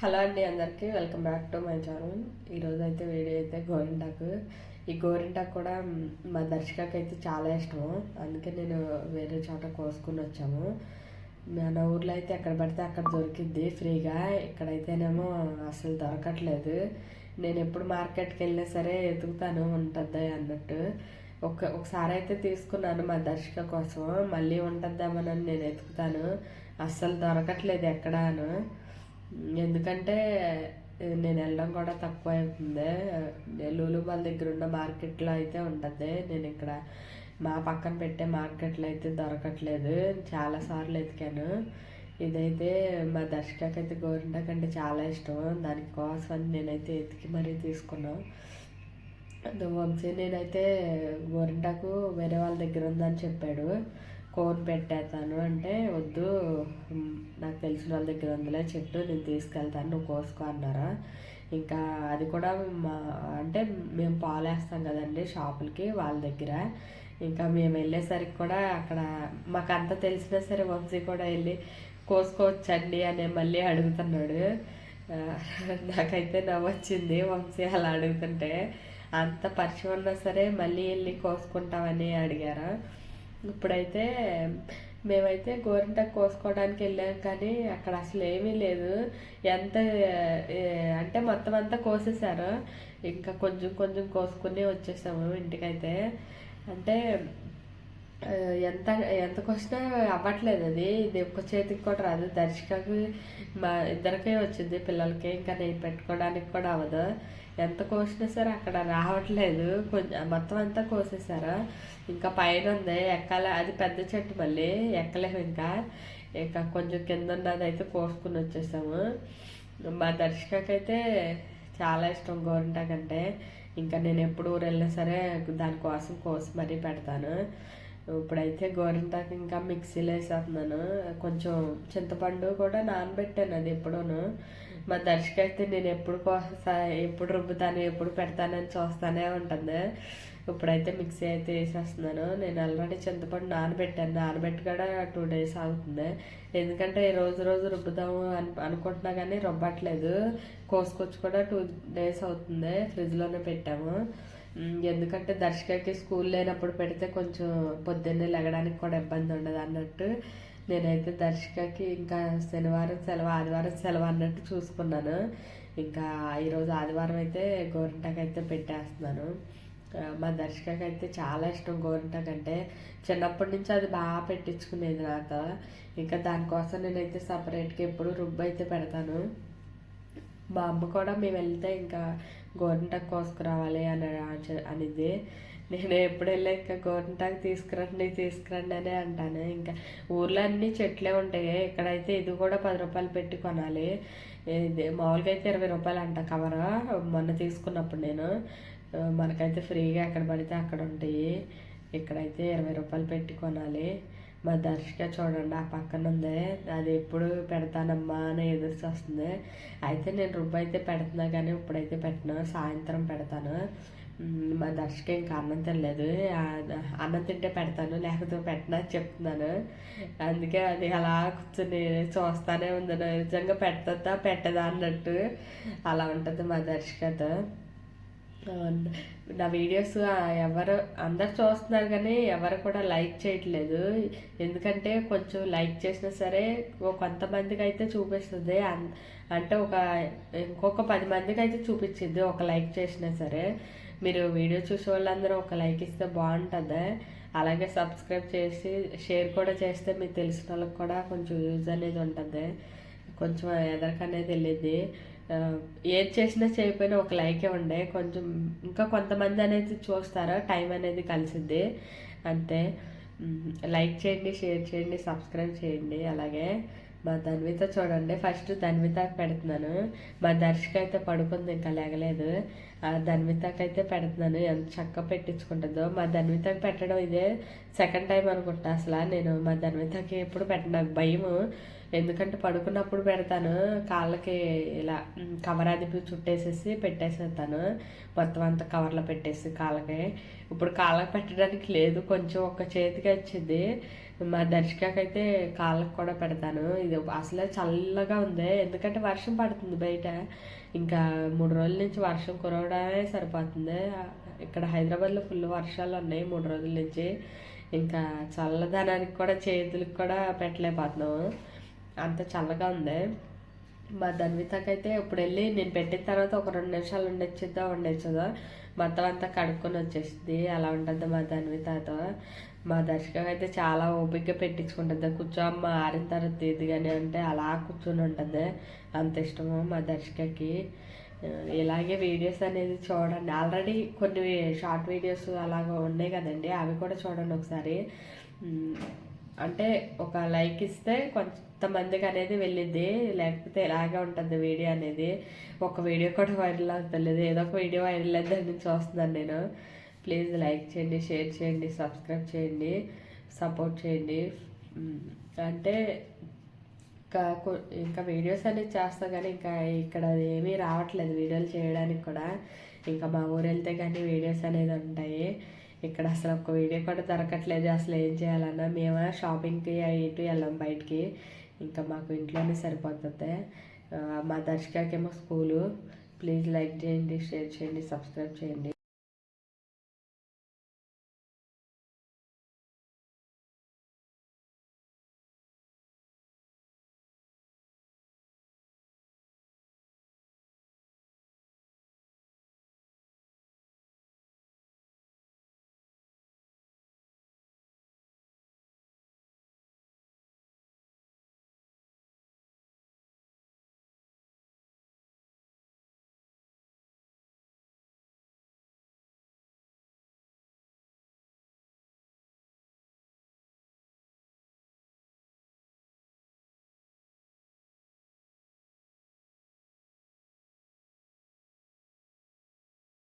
Hello అండి, అందరికీ welcome back to my channel. ఈరోజు అయితే వీడియో అయితే గోరింటాకు. ఈ గోరింటాకు కూడా మా దర్శకకి అయితే చాలా ఇష్టము. అందుకే నేను వేరే చోట కోసుకుని వచ్చాము. మన ఊర్లో అయితే ఎక్కడ పడితే అక్కడ దొరికిద్ది ఫ్రీగా. ఇక్కడైతేనేమో అసలు దొరకట్లేదు. నేను ఎప్పుడు మార్కెట్కి వెళ్ళినా సరే ఎతుకుతాను ఉంటుంది అన్నట్టు. ఒకసారి అయితే తీసుకున్నాను మా దర్శక కోసం. మళ్ళీ ఉంటుందేమోనని నేను ఎతుకుతాను. అస్సలు దొరకట్లేదు ఎక్కడాను. ఎందుకంటే నేను వెళ్ళడం కూడా తక్కువ అవుతుంది. లూలు వాళ్ళ దగ్గర ఉన్న మార్కెట్లో అయితే ఉంటుంది. నేను ఇక్కడ మా పక్కన పెట్టే మార్కెట్లో అయితే దొరకట్లేదు. చాలాసార్లు ఎతికాను. ఇదైతే మా దర్శకకి అయితే గోరింటాకు అంటే చాలా ఇష్టం. దానికోసం నేనైతే ఎతికి మరీ తీసుకున్నాను. వంశీ నేనైతే గోరింటాకు వేరే వాళ్ళ దగ్గర ఉందని చెప్పాడు. కోన్ పెట్టేస్తాను అంటే వద్దు, నాకు తెలిసిన వాళ్ళ దగ్గర ఉందిలే చెట్టు, నేను తీసుకెళ్తాను, నువ్వు కోసుకో అన్నారా. ఇంకా అది కూడా అంటే మేము పాలేస్తాం కదండి షాపులకి వాళ్ళ దగ్గర. ఇంకా మేము వెళ్ళేసరికి కూడా అక్కడ మాకు అంత తెలిసినా సరే వంశీ కూడా వెళ్ళి కోసుకోవచ్చండి అని మళ్ళీ అడుగుతున్నాడు. నాకైతే నవ్వొచ్చింది వంశీ అలా అడుగుతుంటే. అంత పరిచయం ఉన్నా సరే మళ్ళీ వెళ్ళి కోసుకుంటామని అడిగారా. ఇప్పుడైతే మేమైతే గోరింటాకు కోసుకోవడానికి వెళ్ళాం, కానీ అక్కడ అసలు ఏమీ లేదు. ఎంత అంటే మొత్తం అంతా కోసేసారు. ఇంకా కొంచెం కొంచెం కోసుకుని వచ్చేసాము ఇంటికైతే. అంటే ఎంత ఎంత కోసినా అవ్వట్లేదు. అది ఇది ఒక్క చేతికి కూడా రాదు. దర్శకకి మా ఇద్దరికే వచ్చింది, పిల్లలకి. ఇంకా నేను పెట్టుకోవడానికి కూడా అవ్వదు. ఎంత కోసినా సరే అక్కడ రావట్లేదు. కొంచెం మొత్తం అంతా కోసేసారు. ఇంకా పైన ఉంది ఎక్కాలి, అది పెద్ద చెట్టు, మళ్ళీ ఎక్కలేము. ఇంకా కొంచెం కింద ఉన్నది అయితే కోసుకుని వచ్చేసాము. మా దర్శకకైతే చాలా ఇష్టం గోరింటాకు అంటే. ఇంకా నేను ఎప్పుడు ఊరు వెళ్ళినా సరే దానికోసం కోసి మరీ పెడతాను. ఇప్పుడైతే గోరింటాకు ఇంకా మిక్సీలో వేసేస్తున్నాను. కొంచెం చింతపండు కూడా నానబెట్టాను, అది ఎప్పుడూను. మా దర్శక అయితే నేను ఎప్పుడు ఎప్పుడు రుబ్బుతాను, ఎప్పుడు పెడతానని చూస్తానే ఉంటుంది. ఇప్పుడైతే మిక్సీ అయితే వేసేస్తున్నాను. నేను ఆల్రెడీ చింతపండు నానబెట్టాను. నానబెట్టి కూడా 2 days అవుతుంది. ఎందుకంటే రోజు రోజు రుబ్బుదాము అనుకుంటున్నా కానీ రుబ్బట్లేదు. కోసుకొచ్చి కూడా 2 days అవుతుంది. ఫ్రిడ్జ్లోనే పెట్టాము. ఎందుకంటే దర్శకకి స్కూల్ లేనప్పుడు పెడితే కొంచెం పొద్దున్నే లెగడానికి కూడా ఇబ్బంది ఉండదు అన్నట్టు నేనైతే దర్శకకి ఇంకా శనివారం సెలవు, ఆదివారం సెలవు అన్నట్టు చూసుకున్నాను. ఇంకా ఈరోజు ఆదివారం అయితే గోరింటాకు అయితే పెట్టేస్తున్నాను. మా దర్శకకి అయితే చాలా ఇష్టం గోరింటాకు అంటే. చిన్నప్పటి నుంచి అది బాగా పెట్టించుకునేది నాతో. ఇంకా దానికోసం నేనైతే సపరేట్గా ఎప్పుడు రుబ్బు అయితే పెడతాను. మా అమ్మ కూడా మేము వెళ్తే ఇంకా గోరింటాకు కోసుకురావాలి అనేది. నేను ఎప్పుడు వెళ్ళా ఇంకా గోరింటాకు తీసుకురండి అనే అంటాను. ఇంకా ఊర్లో అన్ని చెట్లే ఉంటాయి. ఇక్కడైతే ఇది కూడా 10 రూపాయలు పెట్టి కొనాలి. ఇది మామూలుగా అయితే 20 రూపాయలు అంట కవర్. మొన్న తీసుకున్నప్పుడు నేను, మనకైతే ఫ్రీగా ఎక్కడ పడితే అక్కడ ఉంటాయి. ఇక్కడైతే 20 రూపాయలు పెట్టి కొనాలి. మా దర్శక చూడండి ఆ పక్కన ఉంది, అది ఎప్పుడు పెడతానమ్మా అని ఎదురు చూస్తుంది. అయితే నేను రుబ్బు అయితే పెడుతున్నా కానీ ఇప్పుడైతే పెట్టను, సాయంత్రం పెడతాను. మా దర్శక ఇంకా అన్నం తినలేదు. అన్నం తింటే పెడతాను, లేకపోతే పెట్టనా చెప్తున్నాను. అందుకే అది అలా కూర్చొని చూస్తానే ఉంది. నిజంగా పెట్టదా అన్నట్టు అలా ఉంటుంది మా దర్శకతో. నా వీడియోస్ అందరు చూస్తున్నారు కానీ ఎవరు కూడా లైక్ చేయట్లేదు. ఎందుకంటే కొంచెం లైక్ చేసినా సరే కొంతమందికి అయితే చూపిస్తుంది. అంటే ఇంకొక 10 మందికి అయితే చూపించింది ఒక లైక్ చేసినా సరే. మీరు వీడియో చూసే వాళ్ళందరూ ఒక లైక్ ఇస్తే బాగుంటుంది. అలాగే సబ్స్క్రైబ్ చేసి షేర్ కూడా చేస్తే మీకు తెలిసిన వాళ్ళకి కూడా కొంచెం యూజ్ అనేది ఉంటుంది. కొంచెం ఎదరికనేది వెళ్ళిద్ది. ఏది చేసినా చేయకపోయినా ఒక లైకే ఉండే కొంచెం ఇంకా కొంతమంది అనేది చూస్తారో టైం అనేది కలిసిద్ది అంతే. లైక్ చేయండి, షేర్ చేయండి, సబ్స్క్రైబ్ చేయండి. అలాగే మా ధన్విత చూడండి, ఫస్ట్ ధన్వితకి పెడుతున్నాను. మా దర్శక అయితే పడుకుంది, ఇంకా లేగలేదు. ఆ ధన్వితకి అయితే పెడుతున్నాను. ఎంత చక్కగా పెట్టించుకుంటుందో. మా ధన్వితకి పెట్టడం ఇదే సెకండ్ టైం అనుకుంటా. అసలు నేను మా ధన్వితకి ఎప్పుడు నాకు భయము. ఎందుకంటే పడుకున్నప్పుడు పెడతాను, కాళ్ళకి ఇలా కవర్ అది చుట్టేసేసి పెట్టేసేస్తాను. మొత్తం అంతా కవర్లో పెట్టేసి కాళ్ళకి. ఇప్పుడు కాళ్ళకి పెట్టడానికి లేదు, కొంచెం ఒక చేతికి వచ్చింది. మా దర్శకకైతే కాళ్ళకు కూడా పెడతాను. ఇది అసలే చల్లగా ఉంది, ఎందుకంటే వర్షం పడుతుంది బయట. ఇంకా 3 రోజుల నుంచి వర్షం కురవడమే సరిపోతుంది. ఇక్కడ హైదరాబాద్లో ఫుల్ వర్షాలు ఉన్నాయి 3 రోజుల నుంచి. ఇంకా చల్లదనానికి కూడా చేతులకు కూడా పెట్టలేకపోతున్నాము, అంత చల్లగా ఉంది. మా ధన్వితకైతే ఇప్పుడు వెళ్ళి నేను పెట్టిన తర్వాత ఒక 2 నిమిషాలు ఉండొచ్చుదా మొత్తం అంతా కడుక్కొని వచ్చేసింది. అలా ఉంటుంది మా ధన్వితతో. మా దర్శకం అయితే చాలా ఓపికగా పెట్టించుకుంటుంది. కూర్చోమ్మ ఆరిన తర్వాత ఇది కానీ అంటే అలా కూర్చొని ఉంటుంది, అంత ఇష్టము మా దర్శకకి. ఇలాగే వీడియోస్ అనేది చూడండి. ఆల్రెడీ కొన్ని షార్ట్ వీడియోస్ అలాగ ఉన్నాయి కదండి, అవి కూడా చూడండి ఒకసారి. అంటే ఒక లైక్ ఇస్తే కొంతమందికి అనేది వెళ్ళిద్ది, లేకపోతే ఇలాగే ఉంటుంది వీడియో అనేది. ఒక వీడియో కూడా వైరల్ అవుతలేదు, ఏదో ఒక వీడియో వైరల్ అయితే దాని నుంచి వస్తున్నాను నేను. ప్లీజ్ లైక్ చేయండి, షేర్ చేయండి, సబ్స్క్రైబ్ చేయండి, సపోర్ట్ చేయండి. అంటే ఇంకా వీడియోస్ అనేది చేస్తా కానీ ఇంకా ఇక్కడ ఏమీ రావట్లేదు వీడియోలు చేయడానికి కూడా. ఇంకా మా ఊరు వెళ్తే కానీ వీడియోస్ అనేది ఉంటాయి. ఇక్కడ అసలు ఒక వీడియో కూడా దొరకట్లేదు. అసలు ఏం చేయాలన్నా మేము షాపింగ్కి ఇటు వెళ్ళాం బయటికి, ఇంకా మాకు ఇంట్లోనే సరిపోతుంది. మా దర్శకకేమో స్కూలు. ప్లీజ్ లైక్ చేయండి, షేర్ చేయండి, సబ్స్క్రైబ్ చేయండి.